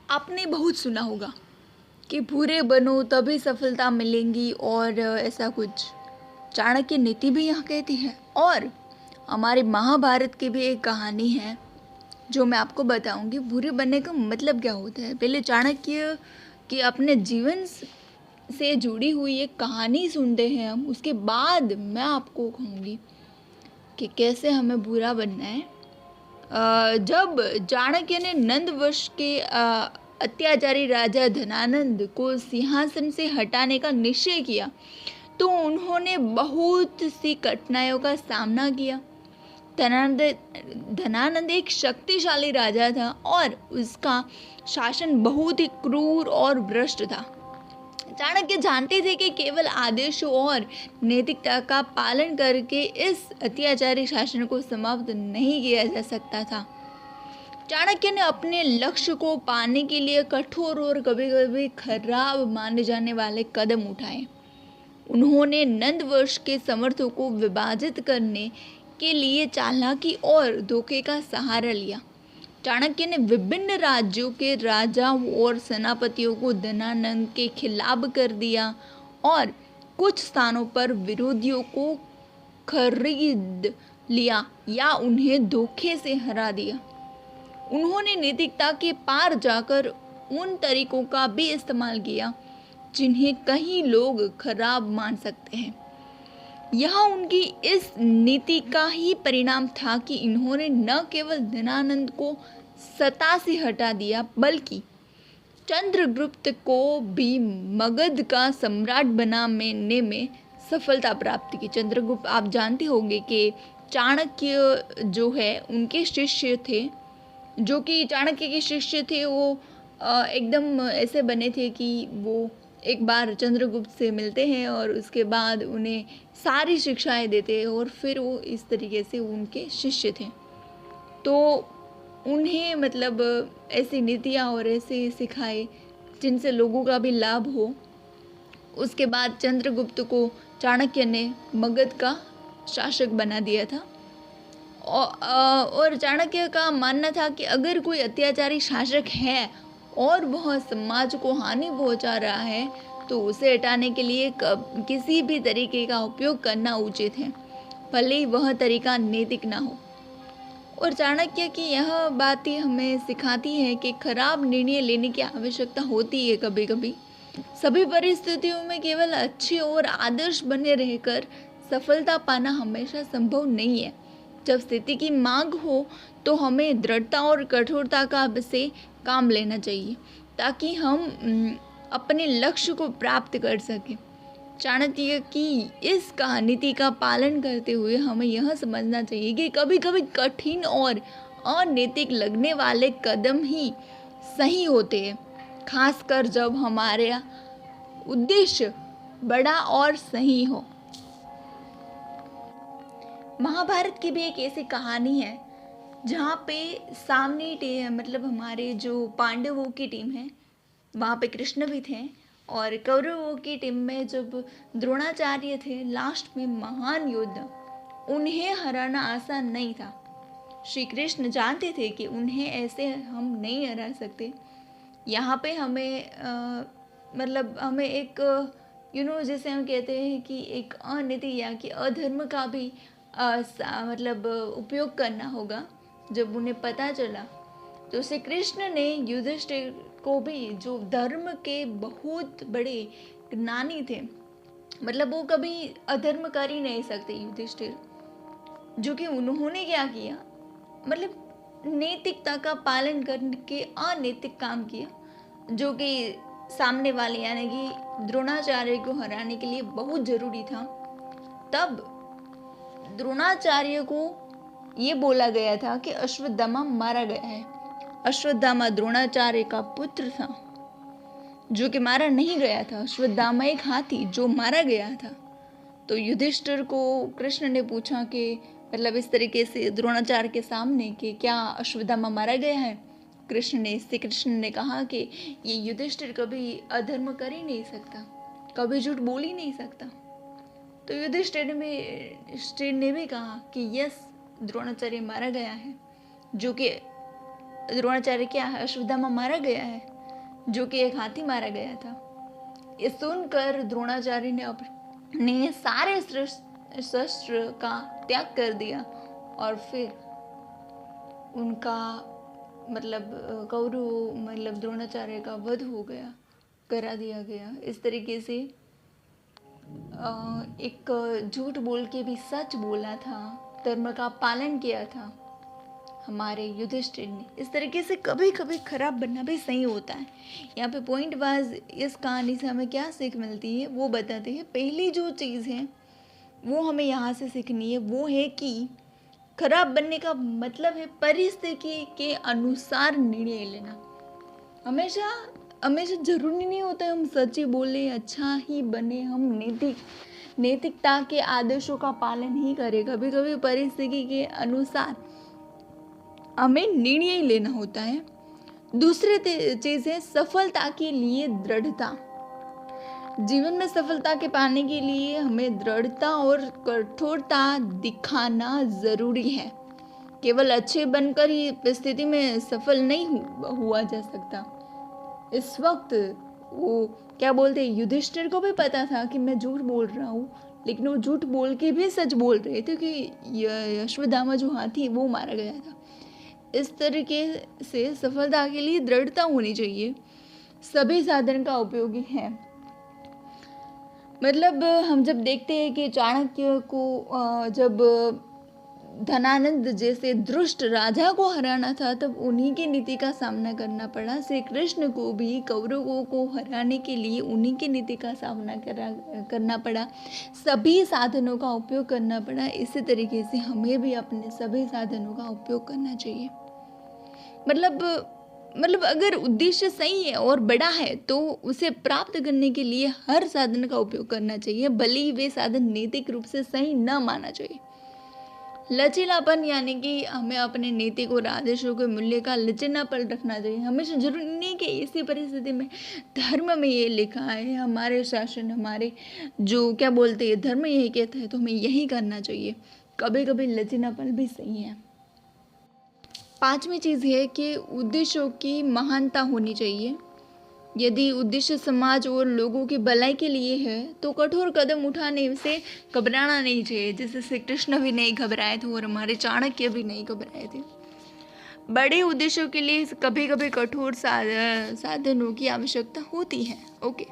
आपने बहुत सुना होगा कि बुरे बनो तभी सफलता मिलेंगी और ऐसा कुछ चाणक्य नीति भी यहाँ कहती है। और हमारे महाभारत की भी एक कहानी है जो मैं आपको बताऊंगी। बुरे बनने का मतलब क्या होता है, पहले चाणक्य की अपने जीवन से जुड़ी हुई एक कहानी सुनते हैं हम, उसके बाद मैं आपको कहूँगी कि कैसे हमें बुरा बनना है। जब चाणक्य ने नंदवंश के अत्याचारी राजा धनानंद को सिंहासन से हटाने का निश्चय किया तो उन्होंने बहुत सी कठिनाइयों का सामना किया। धनानंद एक शक्तिशाली राजा था और उसका शासन बहुत ही क्रूर और भ्रष्ट था। चाणक्य जानते थे कि केवल आदेशों और नैतिकता का पालन करके इस अत्याचारी शासन को समाप्त नहीं किया जा सकता था। चाणक्य ने अपने लक्ष्य को पाने के लिए कठोर और कभी कभी खराब माने जाने वाले कदम उठाए। उन्होंने नंदवंश के समर्थकों को विभाजित करने के लिए चालाकी और धोखे का सहारा लिया। चाणक्य ने विभिन्न राज्यों के राजाओं और सेनापतियों को धनानंद के खिलाफ कर दिया और कुछ स्थानों पर विरोधियों को खरीद लिया या उन्हें धोखे से हरा दिया। उन्होंने नैतिकता के पार जाकर उन तरीकों का भी इस्तेमाल किया जिन्हें कई लोग खराब मान सकते हैं। यह उनकी इस नीति का ही परिणाम था कि इन्होंने न केवल धनानंद को सत्ता से हटा दिया बल्कि चंद्रगुप्त को भी मगध का सम्राट बनाने में सफलता प्राप्त की। चंद्रगुप्त आप जानते होंगे कि चाणक्य जो है उनके शिष्य थे, जो कि चाणक्य के शिष्य थे। वो एकदम ऐसे बने थे कि वो एक बार चंद्रगुप्त से मिलते हैं और उसके बाद उन्हें सारी शिक्षाएं देते हैं और फिर वो इस तरीके से उनके शिष्य थे। तो उन्हें मतलब ऐसी नीतियाँ और ऐसे सिखाए जिनसे लोगों का भी लाभ हो। उसके बाद चंद्रगुप्त को चाणक्य ने मगध का शासक बना दिया था। और चाणक्य का मानना था कि अगर कोई अत्याचारी शासक है और वह समाज को हानि पहुंचा रहा है तो उसे हटाने के लिए किसी भी तरीके का उपयोग करना उचित है, भले ही वह तरीका नैतिक ना हो। और चाणक्य की यह बात ही हमें सिखाती है कि खराब निर्णय लेने की आवश्यकता होती है कभी कभी। सभी परिस्थितियों में केवल अच्छे और आदर्श बने रहकर सफलता पाना हमेशा संभव नहीं है। जब स्थिति की मांग हो तो हमें दृढ़ता और कठोरता का से काम लेना चाहिए ताकि हम अपने लक्ष्य को प्राप्त कर सकें। चाणक्य की इस नीति का पालन करते हुए हमें यह समझना चाहिए कि कभी कभी कठिन और अनैतिक लगने वाले कदम ही सही होते हैं, खासकर जब हमारा उद्देश्य बड़ा और सही हो। महाभारत की भी एक ऐसी कहानी है जहाँ पे सामने मतलब हमारे जो पांडवों की टीम है वहाँ पे कृष्ण भी थे और कौरवों की टीम में जब द्रोणाचार्य थे, लास्ट में महान योद्धा, उन्हें हराना आसान नहीं था। श्री कृष्ण जानते थे कि उन्हें ऐसे हम नहीं हरा सकते। यहाँ पे हमें मतलब हमें एक जैसे हम कहते हैं कि एक अनीति या कि अधर्म का भी मतलब उपयोग करना होगा। जब उन्हें पता चला तो श्री कृष्ण ने युधिष्ठिर को भी, जो धर्म के बहुत बड़े ज्ञानी थे, मतलब वो कभी अधर्म कर ही नहीं सकते युधिष्ठिर, जो कि उन्होंने क्या किया, मतलब नैतिकता का पालन करके अनैतिक काम किया, जो कि सामने वाले यानी कि द्रोणाचार्य को हराने के लिए बहुत जरूरी था। तब द्रोणाचार्य को ये बोला गया था कि अश्वत्थामा मारा गया है। अश्वत्थामा द्रोणाचार्य का पुत्र था जो कि मारा नहीं गया था। अश्वत्थामा एक हाथी जो मारा गया था। तो युधिष्ठिर को कृष्ण ने पूछा कि मतलब इस तरीके से द्रोणाचार्य के सामने कि क्या अश्वत्थामा मारा गया है। श्री कृष्ण ने कहा कि ये युधिष्ठिर कभी अधर्म कर ही नहीं सकता, कभी झूठ बोल ही नहीं सकता। तो युधिष्ठिर ने भी कहा कि यस, द्रोणाचार्य मारा गया है, जो कि द्रोणाचार्य क्या है, अश्वत्थामा मारा गया है। जो कि एक हाथी मारा गया था। ये सुनकर द्रोणाचार्य ने अपने सारे शस्त्र का त्याग कर दिया और फिर उनका कौरव द्रोणाचार्य का वध हो गया, करा दिया गया। इस तरीके से एक झूठ बोल के भी सच बोला था, धर्म का पालन किया था हमारे युधिष्ठिर ने। इस तरीके से कभी कभी खराब बनना भी सही होता है। यहाँ पे पॉइंट वाइज इस कहानी से हमें क्या सीख मिलती है वो बताते हैं। पहली जो चीज़ है वो हमें यहाँ से सीखनी है, वो है कि खराब बनने का मतलब है परिस्थिति के अनुसार निर्णय लेना। हमेशा जरूरी नहीं होता है हम सच ही बोले, अच्छा ही बने, हम नैतिकता के आदेशों का पालन ही करें। कभी कभी परिस्थिति के अनुसार हमें निर्णय लेना होता है। दूसरी चीज़ है सफलता के लिए दृढ़ता। जीवन में सफलता के पाने के लिए हमें दृढ़ता और कठोरता दिखाना जरूरी है। केवल अच्छे बनकर ही स्थिति में सफल नहीं हुआ जा सकता। इस वक्त वो क्या बोलते हैं, युधिष्ठिर को भी पता था कि मैं झूठ बोल रहा हूँ, लेकिन वो झूठ बोल के भी सच बोल रहे थे कि यशोदामा जो हाथी वो मारा गया था। इस तरीके से सफलता के लिए दृढ़ता होनी चाहिए। सभी साधन का उपयोगी है। हम जब देखते हैं कि चाणक्य को जब धनानंद जैसे दुष्ट राजा को हराना था तब उन्हीं की नीति का सामना करना पड़ा। श्री कृष्ण को भी कौरवों को हराने के लिए उन्हीं की नीति का सामना करना पड़ा। सभी साधनों का उपयोग करना पड़ा। इसी तरीके से हमें भी अपने सभी साधनों का उपयोग करना चाहिए। अगर उद्देश्य सही है और बड़ा है तो उसे प्राप्त करने के लिए हर साधन का उपयोग करना चाहिए, भले ही वे साधन नैतिक रूप से सही न माना चाहिए। लचीलापन यानी कि हमें अपने नैतिक और आदेशों के मूल्य का लचीलापन रखना चाहिए। हमेशा जरूरी नहीं कि इसी परिस्थिति में धर्म में ये लिखा है, हमारे शासन, हमारे जो क्या बोलते हैं धर्म यही कहता है तो हमें यही करना चाहिए। कभी कभी लचीलापन भी सही है। पांचवी चीज़ है कि उद्देश्यों की महानता होनी चाहिए। यदि उद्देश्य समाज और लोगों की भलाई के लिए है तो कठोर कदम उठाने से घबराना नहीं चाहिए। जैसे श्री कृष्ण भी नहीं घबराए थे और हमारे चाणक्य भी नहीं घबराए थे। बड़े उद्देश्यों के लिए कभी कभी कठोर साधनों की आवश्यकता होती है। ओके।